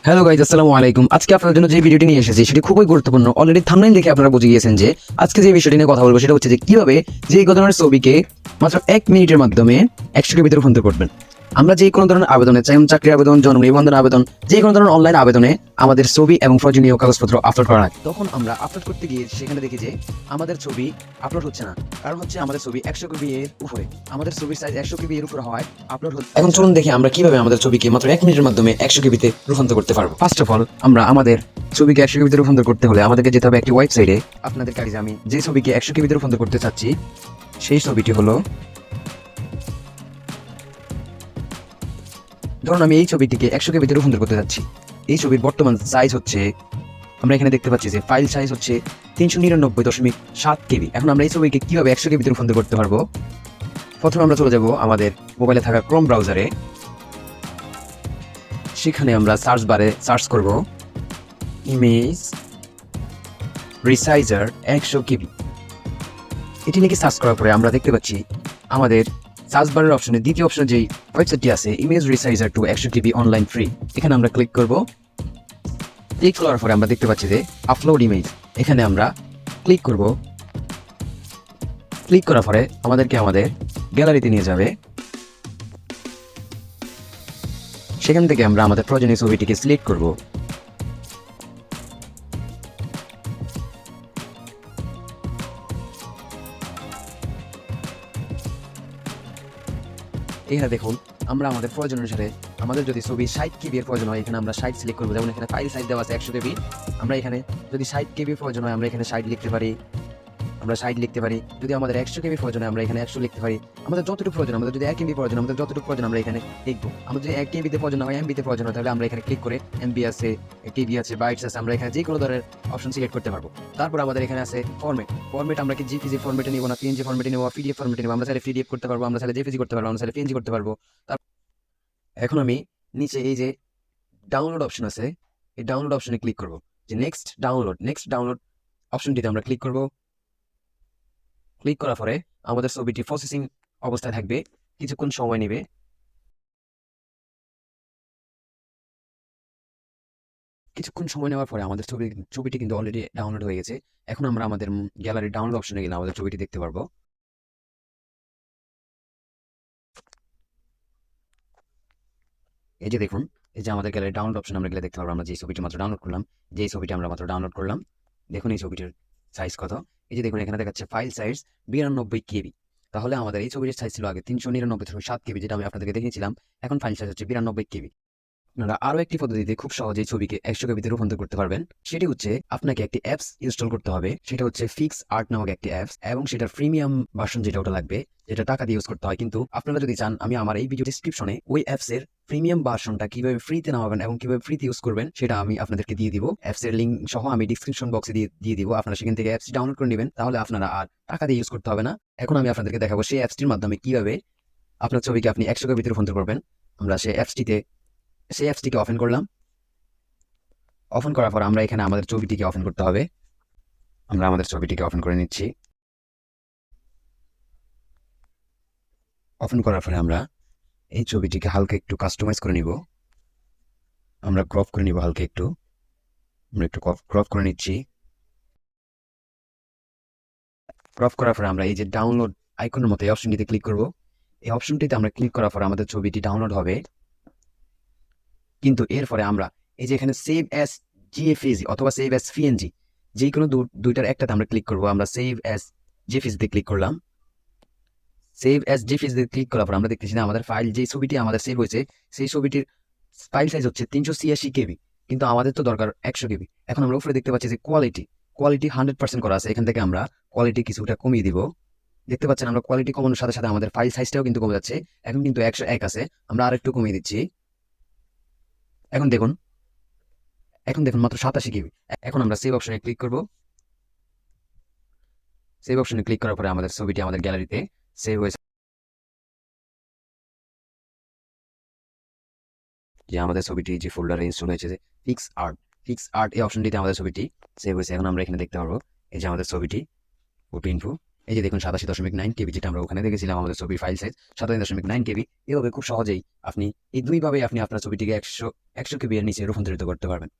Hello guys, আসসালামু আলাইকুম। আজকে আপনাদের জন্য যে ভিডিওটি নিয়ে এসেছি সেটি খুবই গুরুত্বপূর্ণ। অলরেডি থাম্বনেইল দেখে আপনারা বুঝে গিয়েছেন যে আজকে যে বিষয়টি নিয়ে কথা বলবো সেটা হচ্ছে যে কিভাবে যে কোনো ধরনের ছবিকে মাত্র 1 মিনিটের মাধ্যমে 100 ভিতরে রূপান্তর করবেন। আমরা যে কোনো ধরনের আবেদনে, যেমন চাকরির আবেদন, জন্ম নিবন্ধন আবেদন, যে কোনো ধরনের অনলাইন আবেদনে আমাদের ছবি এবং প্রয়োজনীয় কাগজপত্র আপলোড করা হয়। তখন আমরা আপলোড করতে গিয়ে সেখানে দেখি যে আমাদের ছবি আপলোড হচ্ছে না। কারণ হচ্ছে আমাদের ছবি 100 কেবি এর উপরে, আমাদের ছবির সাইজ 100 কেবি এর উপরে হওয়ায় আপলোড হচ্ছে। এখন চলুন দেখি আমরা কিভাবে আমাদের ছবিকে মাত্র 1 মিনিটের মাধ্যমে 100 কেবিতে রূপান্তর করতে পারবো। ফার্স্ট অফ অল, আমরা আমাদের ছবিকে 100 কেবিতে রূপান্তর করতে হলে আমাদেরকে যেতে হবে একটি ওয়েবসাইটে। আপনাদের কাছে আমি যে ছবিকে 100 কেবিতে রূপান্তর করতে চাচ্ছি সেই ছবিটি হলো, ধরুন আমি এই ছবিটিকে 100 কেবিতে রূপান্তর করতে যাচ্ছি। এই ছবির বর্তমান সাইজ হচ্ছে, আমরা এখানে দেখতে পাচ্ছি যে ফাইল সাইজ হচ্ছে 399.7 কেবি। এখন আমরা এই ছবিকে কিভাবে 100 কেবিতে রূপান্তর করতে পারবো? প্রথমে আমরা চলে যাব আমাদের মোবাইলে থাকা ক্রোম ব্রাউজারে। সেখানে আমরা সার্চ বারে সার্চ করব ইমেজ রিসাইজার 100 কেবি। এটি লিখে সার্চ করার পরে আমরা দেখতে পাচ্ছি আমাদের সার্চ বারের অপশনে দ্বিতীয় অপশনে যেই ওয়েবসাইটটি আছে, ইমেজ রিসাইজার টু 100 কেবি অনলাইন ফ্রি, এখানে আমরা ক্লিক করব। ক্লিক করার পরে আমরা দেখতে পাচ্ছি যে আপলোড ইমেজ, এখানে আমরা ক্লিক করব। ক্লিক করার পরে আমাদেরকে আমাদের গ্যালারিতে নিয়ে যাবে। সেখান থেকে আমরা আমাদের প্রয়োজনীয় ছবিটিকে সিলেক্ট করব। এখানে দেখুন, আমরা আমাদের প্রয়োজন অনুসারে আমাদের যদি ছবি 60 কেবি এর প্রয়োজন হয়, এখানে আমরা 60 সিলেক্ট করবো। যেমন এখানে ফাইল সাইজ দেওয়া আছে 100 কেবি, আমরা এখানে যদি 60 কেবি প্রয়োজন হয় আমরা এখানে 60 লিখতে পারি। আমরা 60 লিখতে পারি। যদি আমাদের 100 কেবি প্রয়োজন হয় আমরা এখানে 100 লিখতে পারি। আমাদের যতটুকু প্রয়োজন, আমাদের যদি 1 এমবি প্রয়োজন, আমাদের যতটুকু প্রয়োজন আমরা এখানে লিখবো। আমাদের যদি 1 কেবিতে প্রয়োজন হয়, এমবিতে প্রয়োজন হয়, তাহলে আমরা এখানে ক্লিক করে এমবি আছে, কেবি আছে, বাইটস আছে, আমরা এখানে যে কোনো ধরনের অপশন সিলেক্ট করতে পারবো। তারপর আমাদের এখানে আছে ফরম্যাট আমরা কি জিপিজি ফরম্যাটে নিব না পিএনজি ফরম্যাটে নিব, পিডিএফ ফরম্যাটে নিব। আমরা চাইলে পিডিএফ করতে পারবো, আমরা চাইলে জেপিজি করতে পারবো, আমরা চাইলে পিএনজি করতে পারবো। এখন আমি নিচে এই যে ডাউনলোড অপশন আছে, এই ডাউনলোড অপশনে ক্লিক করব। যে নেক্সট ডাউনলোড অপশনটিতে আমরা ক্লিক করব। ক্লিক করার পরে আমাদের ছবিটি প্রসেসিং অবস্থায় থাকবে, কিছুক্ষণ সময় নেবে। কিছুক্ষণ সময় নেওয়ার পরে আমাদের ছবিটি কিন্তু অলরেডি ডাউনলোড হয়ে গেছে। এখন আমরা আমাদের গ্যালারি ডাউনলোড অপশনে গেলে আমাদের ছবিটি দেখতে পারবো। এই যে দেখুন, এই যে আমাদের গ্যালারি ডাউনলোড অপশন আমরা গেলে দেখতে পারবো আমরা যে ছবিটি মাত্র ডাউনলোড করলাম। দেখুন এই ছবিটির সাইজ কত। এই যে দেখুন, এখানে দেখাচ্ছে ফাইল সাইজ 92 কেবি। তাহলে আমাদের এই ছবিটির সাইজ ছিল আগে 399.7 কেবি, যেটা আমি আপনাদেরকে দেখিয়েছিলাম। এখন ফাইল সাইজ হচ্ছে 92 কেবি। আপনারা আরো একটি পদ্ধতিতে খুব সহজেই ছবিকে 100 কেবিতে রূপান্তর করতে পারবেন। সেটি হচ্ছে আপনাকে একটি অ্যাপস ইনস্টল করতে হবে। সেটা হচ্ছে ফিক্স আর্ট নামক একটি অ্যাপস, এবং সেটার প্রিমিয়াম ভার্সন যেটা ওটা লাগবে, যেটা টাকা দিয়ে ইউজ করতে হয়। কিন্তু আপনারা যদি চান, আমি আমার এই ভিডিও ডিসক্রিপশনে ওই অ্যাপস এর প্রিমিয়াম ভার্সনটা কিভাবে ফ্রিতে নামাবেন এবং কিভাবে ফ্রিতে ইউজ করবেন সেটা আমি আপনাদেরকে দিয়ে দিব। অ্যাপস এর লিঙ্ক সহ আমি ডিসক্রিপশন বক্সে দিয়ে দিব। আপনারা সেখান থেকে অ্যাপসটি ডাউনলোড করে নেবেন, তাহলে আপনারা আর টাকা দিয়ে ইউজ করতে হবে না। এখন আমি আপনাদেরকে দেখাবো সেই অ্যাপসটির মাধ্যমে কিভাবে আপনার ছবিকে আপনি 100 কেবিতে রূপান্তর করবেন। আমরা সেই অ্যাপসটিকে ওপেন করলাম। ওপেন করার পর আমরা এখানে আমাদের ছবিটিকে ওপেন করতে হবে। আমরা আমাদের ছবিটিকে ওপেন করে নিচ্ছি। ওপেন করার পরে আমরা এই ছবিটিকে হালকা একটু কাস্টমাইজ করে নিব। আমরা ক্রপ করে নিব হালকা একটু। আমরা একটু ক্রপ করে নিচ্ছি। ক্রপ করার পরে আমরা এই যে ডাউনলোড আইকনের মতো এই অপশনটিতে ক্লিক করব। এই অপশনটিতে আমরা ক্লিক করার পর আমাদের ছবিটি ডাউনলোড হবে। কিন্তু এরপরে আমরা এই যে এখানে সেভ অ্যাজ জিএফএজি অথবা সেভ অ্যাজ পিএনজি, যে কোনো দুইটার একটাতে আমরা ক্লিক করব। আমরা সেভ অ্যাজ জেপিজি ক্লিক করলাম। সেভ অ্যাজ জেপিজি ক্লিক করার পর আমরা দেখতেছি না আমাদের ফাইল, যে ছবিটি আমাদের সেভ হয়েছে সেই ছবিটির ফাইল সাইজ হচ্ছে 386 কেবি, কিন্তু আমাদের তো দরকার 100 কেবি। এখন আমরা উপরে দেখতে পাচ্ছি যে কোয়ালিটি 100% করা আছে। এখান থেকে আমরা কোয়ালিটি কিছুটা কমিয়ে দিব। দেখতে পাচ্ছেন আমরা কোয়ালিটি কমানোর সাথে সাথে আমাদের ফাইল সাইজটাও কিন্তু কমে যাচ্ছে। এখন কিন্তু 101 আছে, আমরা আরেকটু কমিয়ে দিচ্ছি। এখন দেখুন মাত্র 87 কেবি। এখন আমরা সেভ অপশনে ক্লিক করব। সেভ অপশনে ক্লিক করার পরে আমাদের ছবিটি আমাদের গ্যালারিতে সেভ হয়েছে। যে আমাদের ছবিটি যে ফোল্ডারে ইনস্টল হয়েছে, যে ফিক্স আর্ট এই অপশনটিতে আমাদের ছবিটি সেভ হয়েছে। এখন আমরা এখানে দেখতে পারবো এই যে আমাদের ছবিটি ফটো ইনফো এই যে দেখুন 87.9 কেবি, যেটা আমরা ওখানে দেখেছিলাম আমাদের ছবির ফাইল সাইজ 87.9 কেবি। এভাবে খুব সহজেই আপনি এই দুইভাবে আপনি আপনার ছবিটিকে 100 কেবি এর নিচে রূপান্তরিত করতে পারবেন।